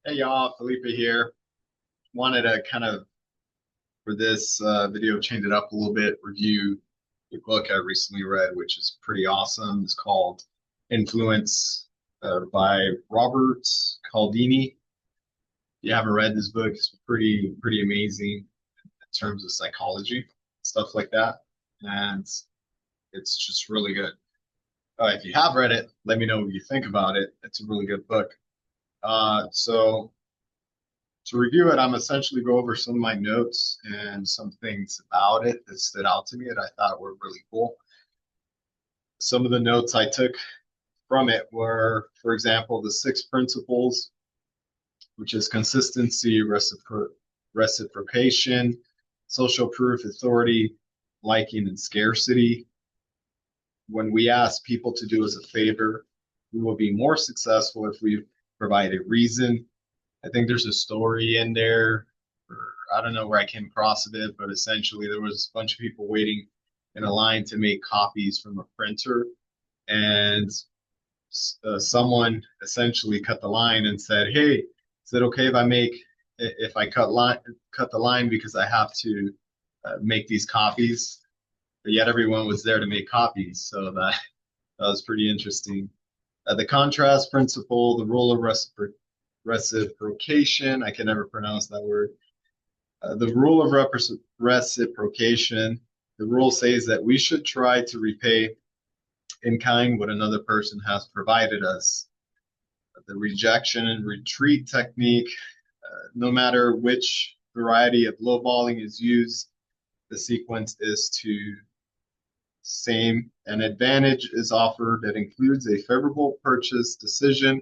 Hey y'all, Felipe here. Wanted to kind of, for this video, change it up a little bit, review a book I recently read, which is pretty awesome. It's called Influence by Robert Cialdini. If you haven't read this book, it's pretty amazing in terms of psychology, stuff like that. And it's just really good. If you have read it, let me know what you think about it. It's a really good book. So to review it, I'm essentially go over some of my notes and some things about it that stood out to me that I thought were really cool. Some of the notes I took from it were, for example, the six principles, which is consistency, reciprocation, social proof, authority, liking, and scarcity. When we ask people to do us a favor, we will be more successful if we provide a reason. I think there's a story in there, or I don't know where I came across it, but essentially there was a bunch of people waiting in a line to make copies from a printer, and someone essentially cut the line and said, "Hey, is it okay if I cut the line because I have to make these copies?" But yet everyone was there to make copies, so that was pretty interesting. The contrast principle, the rule of reciprocation. I can never pronounce that word. The rule of reciprocation. The rule says that we should try to repay in kind what another person has provided us. The rejection and retreat technique. No matter which variety of lowballing is used, the sequence is to same. An advantage is offered that includes a favorable purchase decision,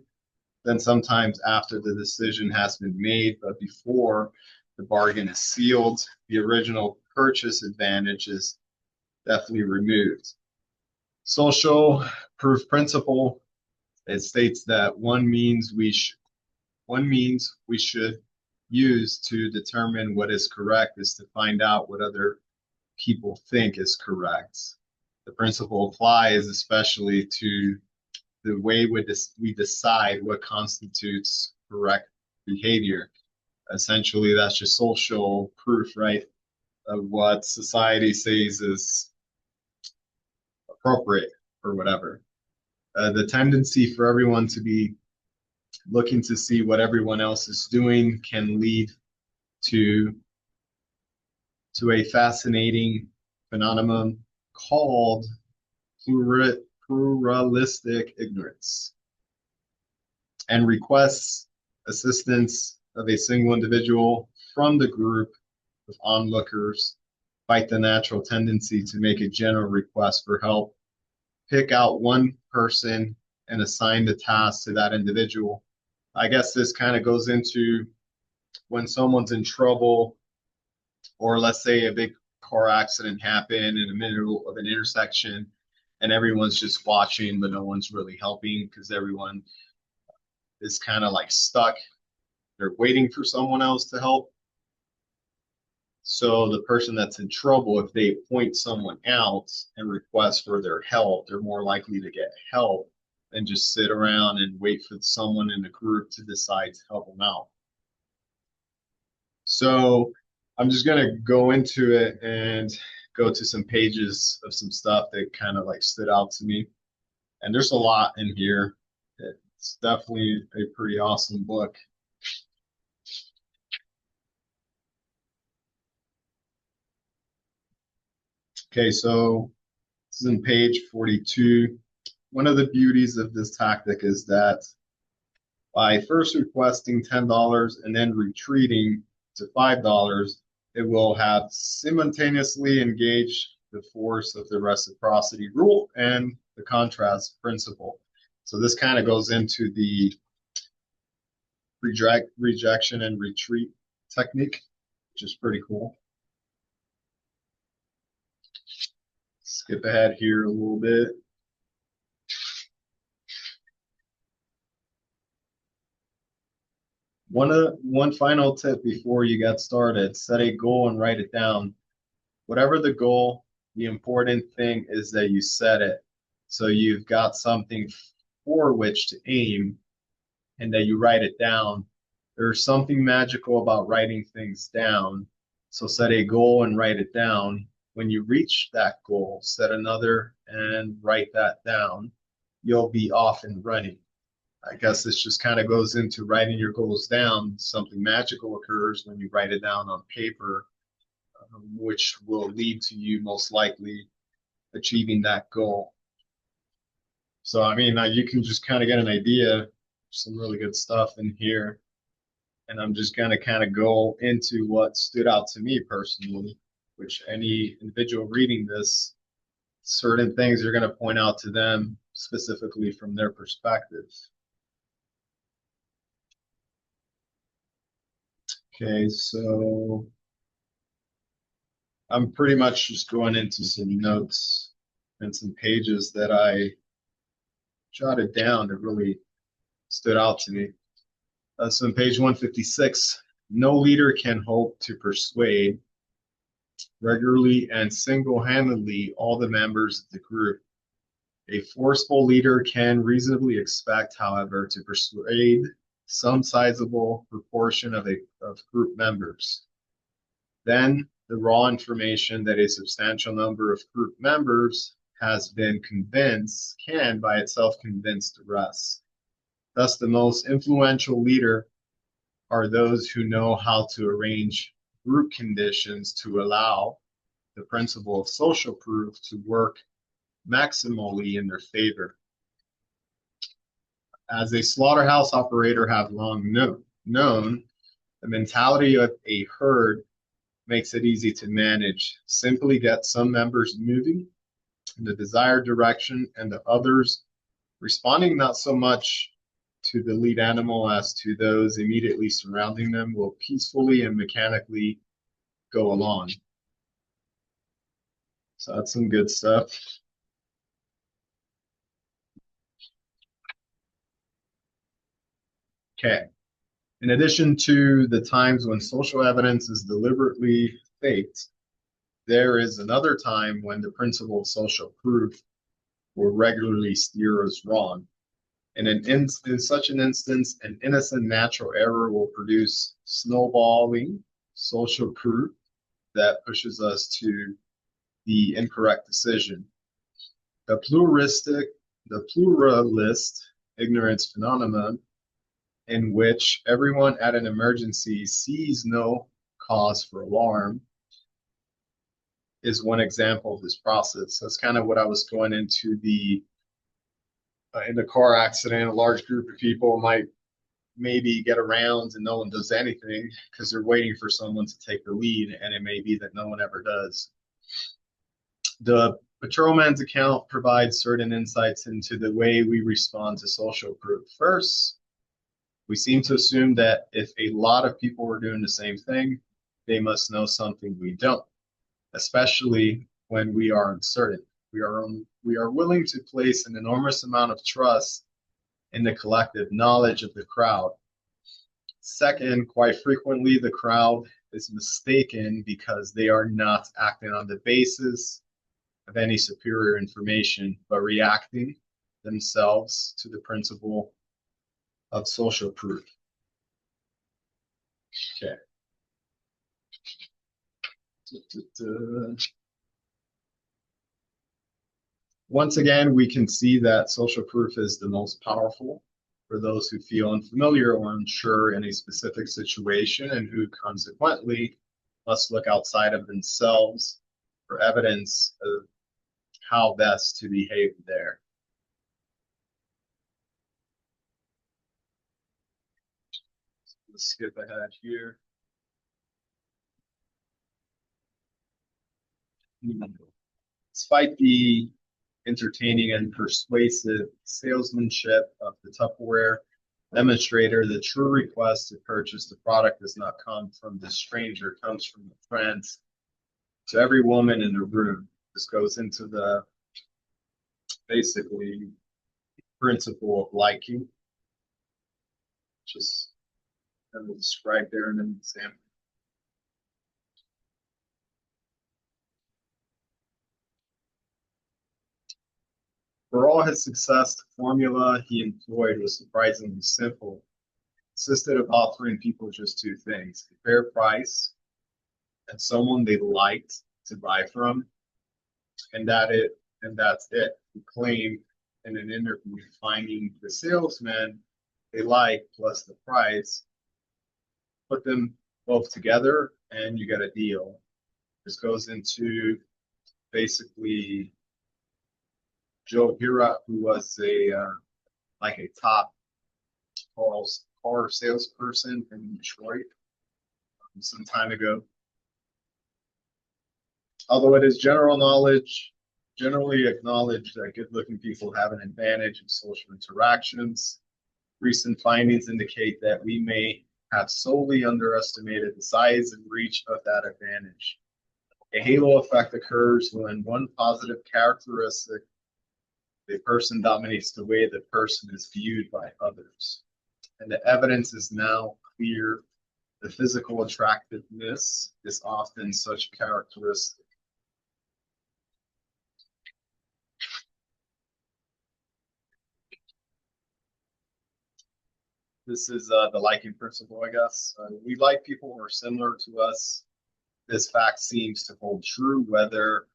then sometimes after the decision has been made, but before the bargain is sealed, the original purchase advantage is definitely removed. Social proof principle, it states that one means we should use to determine what is correct is to find out what other people think is correct. The principle applies especially to the way we decide what constitutes correct behavior. Essentially, that's just social proof, right, of what society says is appropriate or whatever. The tendency for everyone to be looking to see what everyone else is doing can lead to a fascinating phenomenon called pluralistic ignorance, and requests assistance of a single individual from the group of onlookers fight the natural tendency to make a general request for help, pick out one person and assign the task to that individual. I guess this kind of goes into when someone's in trouble, or let's say a big car accident happened in the middle of an intersection and everyone's just watching, but no one's really helping because everyone is kind of like stuck. They're waiting for someone else to help. So the person that's in trouble, if they point someone out and request for their help, they're more likely to get help than just sit around and wait for someone in the group to decide to help them out. So I'm just gonna go into it and go to some pages of some stuff that kind of like stood out to me. And there's a lot in here. It's definitely a pretty awesome book. Okay, so this is in page 42. One of the beauties of this tactic is that by first requesting $10 and then retreating to $5, it will have simultaneously engaged the force of the reciprocity rule and the contrast principle. So this kind of goes into the rejection and retreat technique, which is pretty cool. Skip ahead here a little bit. One final tip before you get started, set a goal and write it down. Whatever the goal, the important thing is that you set it. So you've got something for which to aim and that you write it down. There's something magical about writing things down. So set a goal and write it down. When you reach that goal, set another and write that down. You'll be off and running. I guess this just kind of goes into writing your goals down. Something magical occurs when you write it down on paper, which will lead to you most likely achieving that goal. So, I mean, you can just kind of get an idea. Some really good stuff in here. And I'm just going to kind of go into what stood out to me personally, which any individual reading this, certain things are going to point out to them specifically from their perspective. Okay, so I'm pretty much just going into some notes and some pages that I jotted down that really stood out to me. So on page 156, no leader can hope to persuade regularly and single-handedly all the members of the group. A forceful leader can reasonably expect, however, to persuade some sizable proportion of group members. Then the raw information that a substantial number of group members has been convinced can by itself convince the rest. Thus, the most influential leader are those who know how to arrange group conditions to allow the principle of social proof to work maximally in their favor. As a slaughterhouse operator have long known, the mentality of a herd makes it easy to manage. Simply get some members moving in the desired direction and the others responding not so much to the lead animal as to those immediately surrounding them will peacefully and mechanically go along. So that's some good stuff. Okay. In addition to the times when social evidence is deliberately faked, there is another time when the principle of social proof will regularly steer us wrong. In such an instance, an innocent natural error will produce snowballing social proof that pushes us to the incorrect decision. The pluralist ignorance phenomenon, in which everyone at an emergency sees no cause for alarm, is one example of this process. That's kind of what I was going into in the car accident. A large group of people might maybe get around and no one does anything because they're waiting for someone to take the lead, and it may be that no one ever does. The patrolman's account provides certain insights into the way we respond to social proof. First, we seem to assume that if a lot of people are doing the same thing, they must know something we don't, especially when we are uncertain. We are willing to place an enormous amount of trust in the collective knowledge of the crowd. Second, quite frequently, the crowd is mistaken because they are not acting on the basis of any superior information, but reacting themselves to the principle of social proof. Okay. Once again, we can see that social proof is the most powerful for those who feel unfamiliar or unsure in a specific situation and who consequently must look outside of themselves for evidence of how best to behave there. Let's skip ahead here. Despite the entertaining and persuasive salesmanship of the Tupperware demonstrator, the true request to purchase the product does not come from the stranger, it comes from a friend. To every woman in the room, this goes into the basically principle of liking, just kind of described there in an example. For all his success, the formula he employed was surprisingly simple. consisted of offering people just two things: a fair price and someone they liked to buy from, and that's it. He claimed in an interview finding the salesman they like plus the price, put them both together, and you get a deal. This goes into basically Joe Hira, who was a like a top car salesperson in Detroit some time ago. Although it is generally acknowledged that good-looking people have an advantage in social interactions, recent findings indicate that we may have solely underestimated the size and reach of that advantage. A halo effect occurs when one positive characteristic of a person dominates the way the person is viewed by others. And the evidence is now clear. The physical attractiveness is often such a characteristic. This is the liking principle, I guess. We like people who are similar to us. This fact seems to hold true whether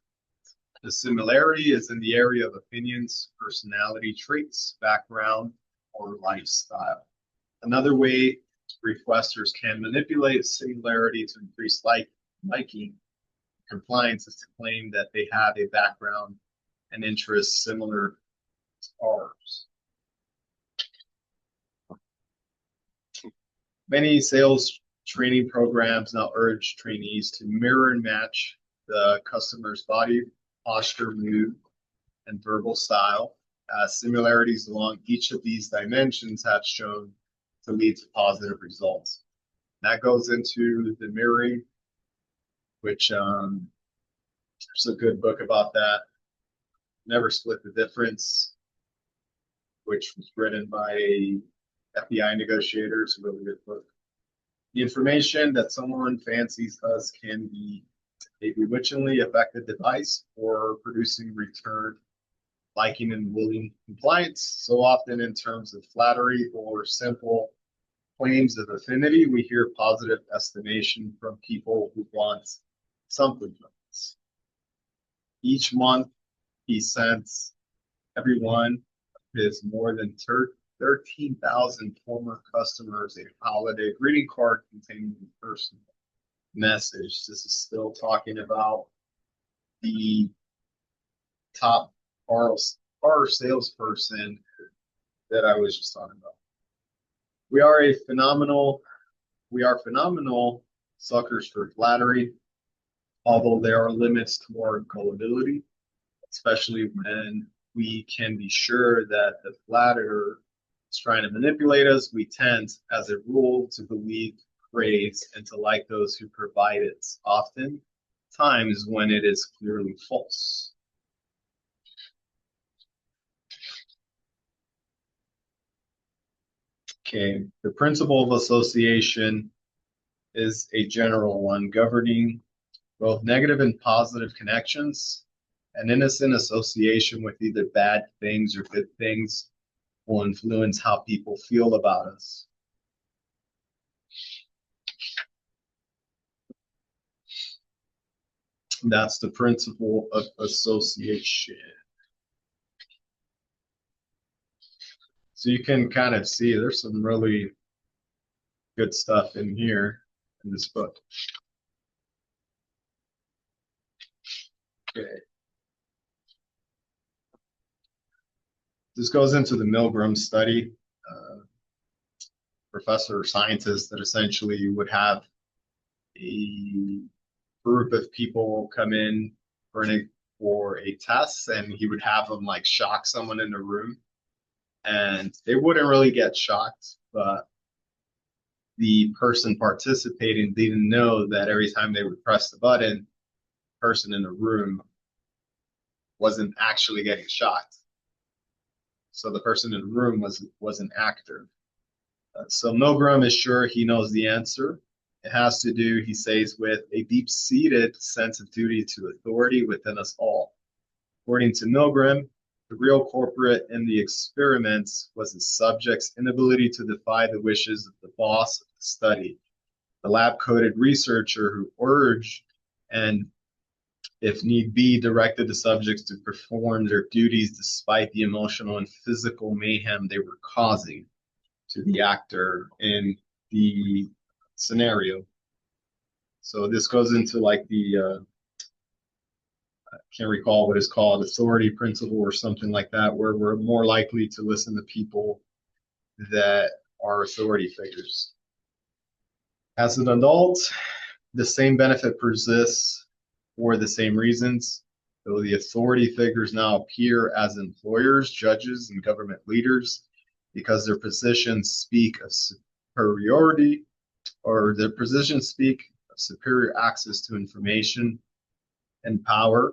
the similarity is in the area of opinions, personality traits, background, or lifestyle. Another way requesters can manipulate similarity to increase liking compliance is to claim that they have a background and interests similar to ours. Many sales training programs now urge trainees to mirror and match the customer's body, posture, mood, and verbal style. Similarities along each of these dimensions have shown to lead to positive results. That goes into the mirroring, which there's a good book about that. Never Split the Difference, which was written by a FBI negotiator. It's a really good book. The information that someone fancies us can be a bewitchingly effective device for producing return liking and willing compliance. So often in terms of flattery or simple claims of affinity, we hear positive estimation from people who want something from us. Each month, he sends every one of his more than 13,000 former customers a holiday greeting card containing a personal message. This is still talking about the top car salesperson that I was just talking about. We are phenomenal suckers for flattery, although there are limits to our gullibility, especially when we can be sure that the flatterer is trying to manipulate us. We tend, as a rule, to believe praise and to like those who provide it, often times when it is clearly false. Okay, the principle of association is a general one governing both negative and positive connections. An innocent association with either bad things or good things will influence how people feel about us. That's the principle of association. So you can kind of see there's some really good stuff in here in this book. Okay. This goes into the Milgram study. Professor or scientist that essentially would have a group of people come in for a test, and he would have them like shock someone in the room, and they wouldn't really get shocked, but the person participating didn't know that every time they would press the button, the person in the room wasn't actually getting shocked. So the person in the room was an actor. So Milgram is sure he knows the answer. It has to do, he says, with a deep-seated sense of duty to authority within us all. According to Milgram, The real culprit in the experiments was the subject's inability to defy the wishes of the boss of the study, the lab-coated researcher who urged and, if need be, directed the subjects to perform their duties despite the emotional and physical mayhem they were causing to the actor in the scenario. So this goes into like the I can't recall what it's called, authority principle or something like that, where we're more likely to listen to people that are authority figures. As an adult, the same benefit persists for the same reasons, though the authority figures now appear as employers, judges, and government leaders because their positions speak of superiority, or their positions speak of superior access to information and power.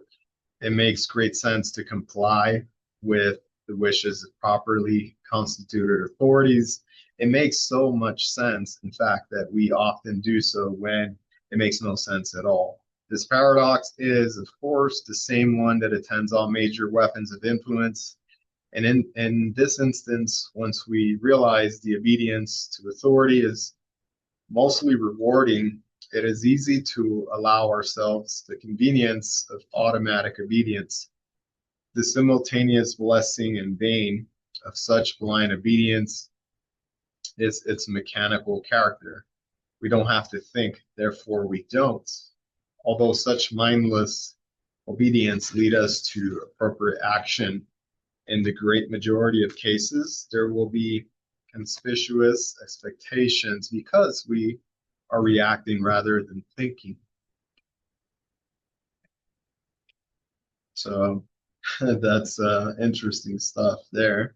It makes great sense to comply with the wishes of properly constituted authorities. It makes so much sense, in fact, that we often do so when it makes no sense at all. This paradox is, of course, the same one that attends all major weapons of influence. And in this instance, once we realize the obedience to authority is mostly rewarding, it is easy to allow ourselves the convenience of automatic obedience. The simultaneous blessing and bane of such blind obedience is its mechanical character. We don't have to think, therefore we don't. Although such mindless obedience lead us to appropriate action, in the great majority of cases, there will be conspicuous expectations because we are reacting rather than thinking. So that's interesting stuff there.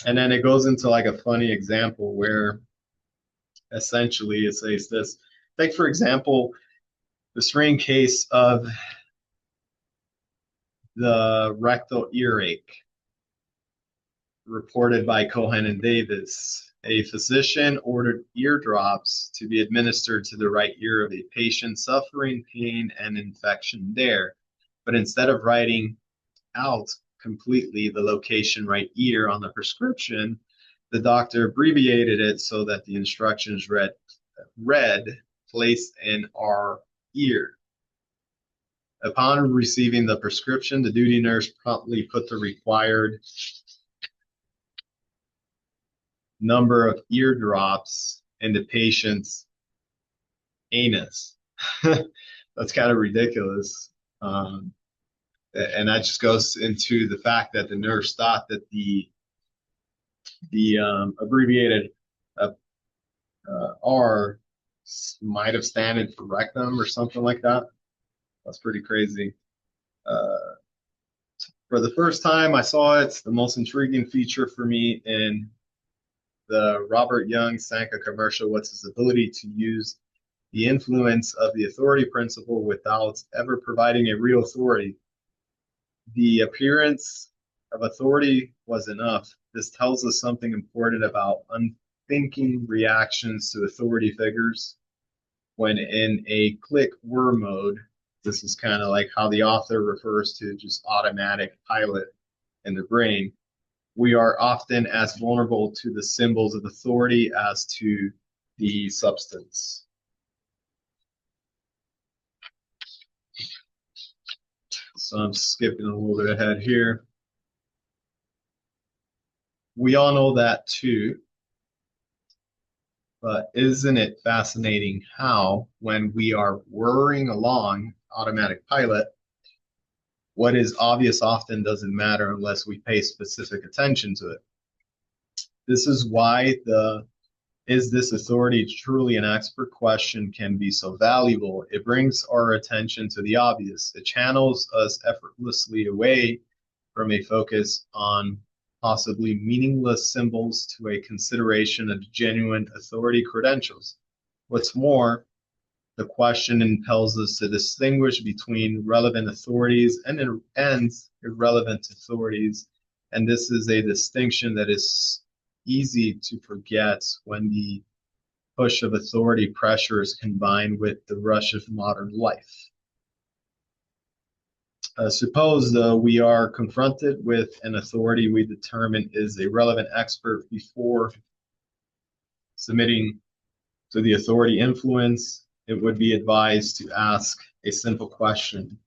And then it goes into like a funny example where essentially it says this. Take, for example, the strange case of the rectal earache reported by Cohen and Davis. A physician ordered eardrops to be administered to the right ear of a patient suffering pain and infection there. But instead of writing out completely the location right ear on the prescription, the doctor abbreviated it so that the instructions read place in our ear. Upon receiving the prescription, the duty nurse promptly put the required number of eardrops in the patient's anus. That's kind of ridiculous. And that just goes into the fact that the nurse thought that the abbreviated R might have standed for rectum or something like that. That's pretty crazy. For the first time I saw it, the most intriguing feature for me in the Robert Young Sanka commercial was his ability to use the influence of the authority principle without ever providing a real authority. The appearance of authority was enough. This tells us something important about unthinking reactions to authority figures. When in a click whir mode, this is kind of like how the author refers to just automatic pilot in the brain. We are often as vulnerable to the symbols of authority as to the substance. So I'm skipping a little bit ahead here. We all know that too, but isn't it fascinating how, when we are whirring along automatic pilot, what is obvious often doesn't matter unless we pay specific attention to it. This is why the "is this authority truly an expert" question can be so valuable. It brings our attention to the obvious. It channels us effortlessly away from a focus on possibly meaningless symbols to a consideration of genuine authority credentials. What's more, the question impels us to distinguish between relevant authorities and irrelevant authorities. And this is a distinction that is easy to forget when the push of authority pressure is combined with the rush of modern life. Suppose, though, we are confronted with an authority we determine is a relevant expert before submitting to the authority influence, it would be advised to ask a simple question.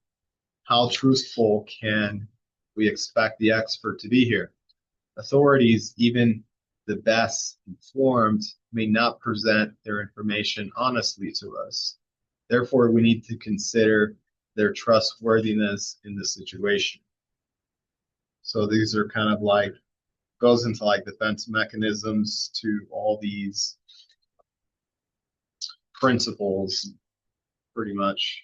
How truthful can we expect the expert to be here? Authorities, even the best informed, may not present their information honestly to us. Therefore, we need to consider their trustworthiness in the situation. So these are kind of like, goes into like defense mechanisms to all these principles, pretty much.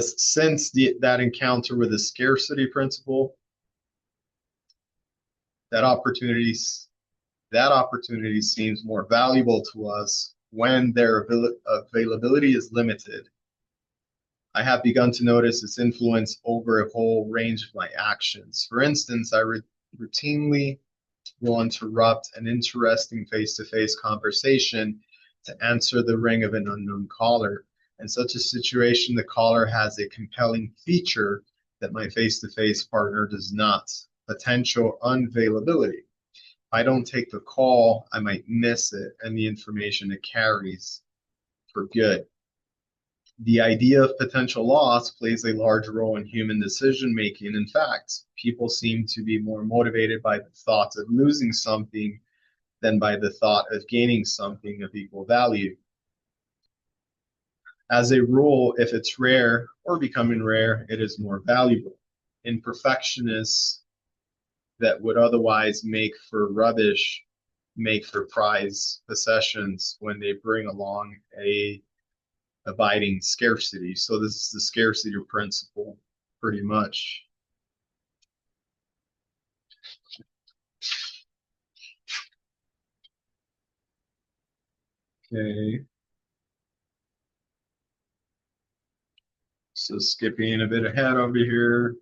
Since that encounter with the scarcity principle, that opportunities that opportunity seems more valuable to us when their availability is limited. I have begun to notice its influence over a whole range of my actions. For instance, I routinely will interrupt an interesting face-to-face conversation to answer the ring of an unknown caller. In such a situation, the caller has a compelling feature that my face-to-face partner does not: potential unavailability. If I don't take the call, I might miss it and the information it carries for good. The idea of potential loss plays a large role in human decision making. In fact, people seem to be more motivated by the thought of losing something than by the thought of gaining something of equal value. As a rule, if it's rare or becoming rare, it is more valuable. Imperfectionists that would otherwise make for rubbish make for prize possessions when they bring along a abiding scarcity. So this is the scarcity principle, pretty much. Okay. So skipping a bit ahead over here.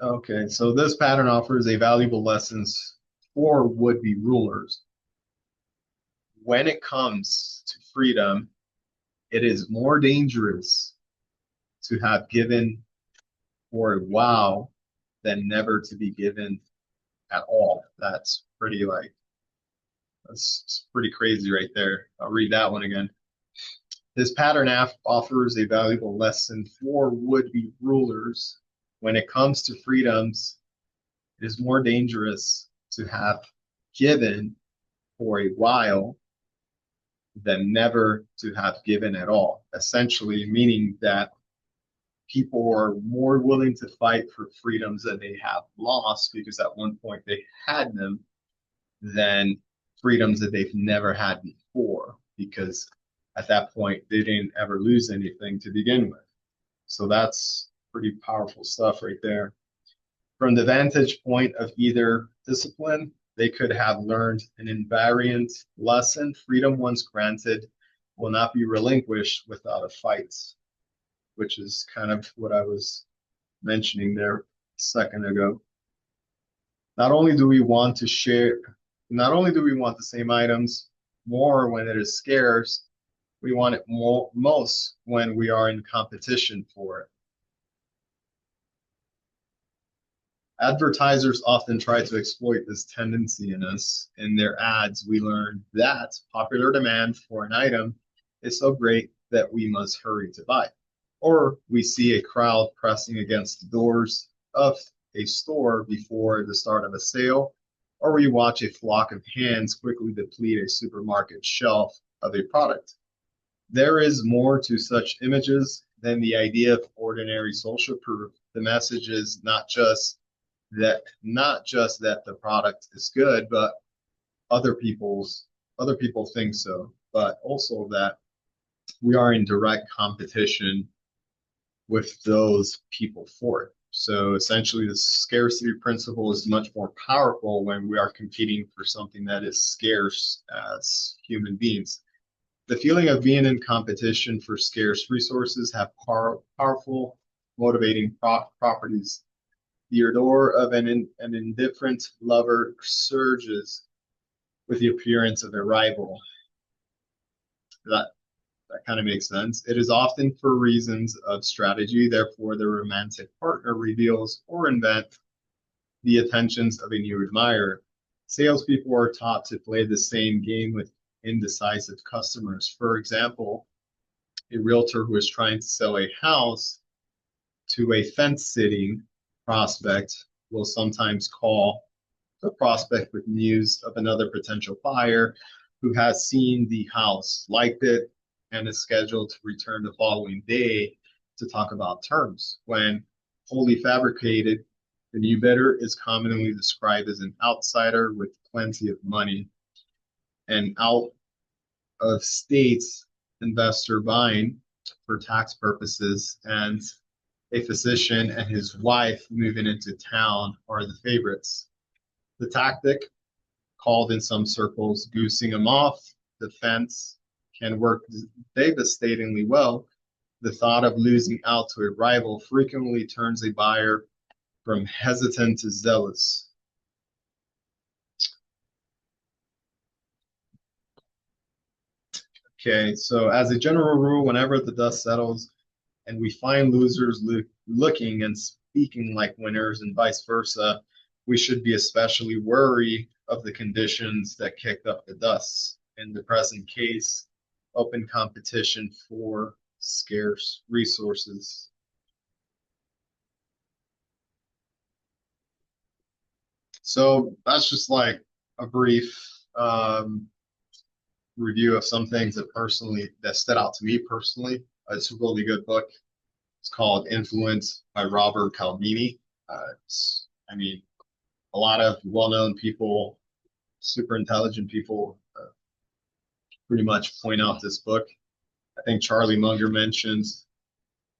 Okay, so this pattern offers a valuable lessons for would-be rulers. When it comes to freedom, it is more dangerous to have given for a while than never to be given at all. That's pretty crazy right there. I'll read that one again. This pattern offers a valuable lesson for would-be rulers. When it comes to freedoms, it is more dangerous to have given for a while than never to have given at all. Essentially, meaning that people are more willing to fight for freedoms that they have lost because at one point they had them than freedoms that they've never had before, because at that point they didn't ever lose anything to begin with. So that's pretty powerful stuff right there. From the vantage point of either discipline, they could have learned an invariant lesson. Freedom once granted will not be relinquished without a fight, which is kind of what I was mentioning there a second ago. Not only do we want to share, not only do we want the same items more when it is scarce, we want it most when we are in competition for it. Advertisers often try to exploit this tendency in us. In their ads, we learn that popular demand for an item is so great that we must hurry to buy. Or we see a crowd pressing against the doors of a store before the start of a sale, or we watch a flock of hands quickly deplete a supermarket shelf of a product. There is more to such images than the idea of ordinary social proof. The message is not just that the product is good, but other people think so, but also that we are in direct competition with those people for it. So essentially, the scarcity principle is much more powerful when we are competing for something that is scarce as human beings. The feeling of being in competition for scarce resources have powerful motivating properties. The ardor of an indifferent lover surges with the appearance of a rival. That that kind of makes sense. It is often for reasons of strategy. Therefore, the romantic partner reveals or invent the attentions of a new admirer. Salespeople are taught to play the same game with indecisive customers. For example, a realtor who is trying to sell a house to a fence sitting prospect will sometimes call the prospect with news of another potential buyer who has seen the house, liked it, and is scheduled to return the following day to talk about terms. When wholly fabricated, the new bidder is commonly described as an outsider with plenty of money. An out of states investor buying for tax purposes, and a physician and his wife moving into town are the favorites. The tactic, called in some circles goosing them off the fence, can work devastatingly well. The thought of losing out to a rival frequently turns a buyer from hesitant to zealous. Okay, so as a general rule, whenever the dust settles and we find losers looking and speaking like winners and vice versa, we should be especially wary of the conditions that kicked up the dust. In the present case, open competition for scarce resources. So that's just like a brief review of some things that stood out to me personally. It's a really good book. It's called Influence by Robert Cialdini. I mean, a lot of well-known people, super intelligent people, pretty much point out this book. I think Charlie Munger mentions,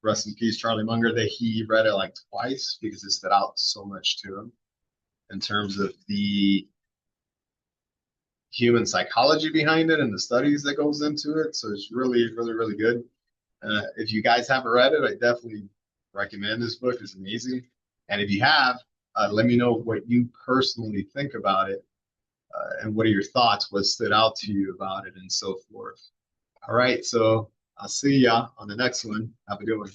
rest in peace, Charlie Munger, that he read it like twice because it stood out so much to him in terms of the human psychology behind it and the studies that goes into it. So it's really, really, really good. If you guys haven't read it, I definitely recommend this book. It's amazing. And if you have, let me know what you personally think about it, and what are your thoughts, what stood out to you about it, and so forth. All right, so I'll see ya on the next one. Have a good one.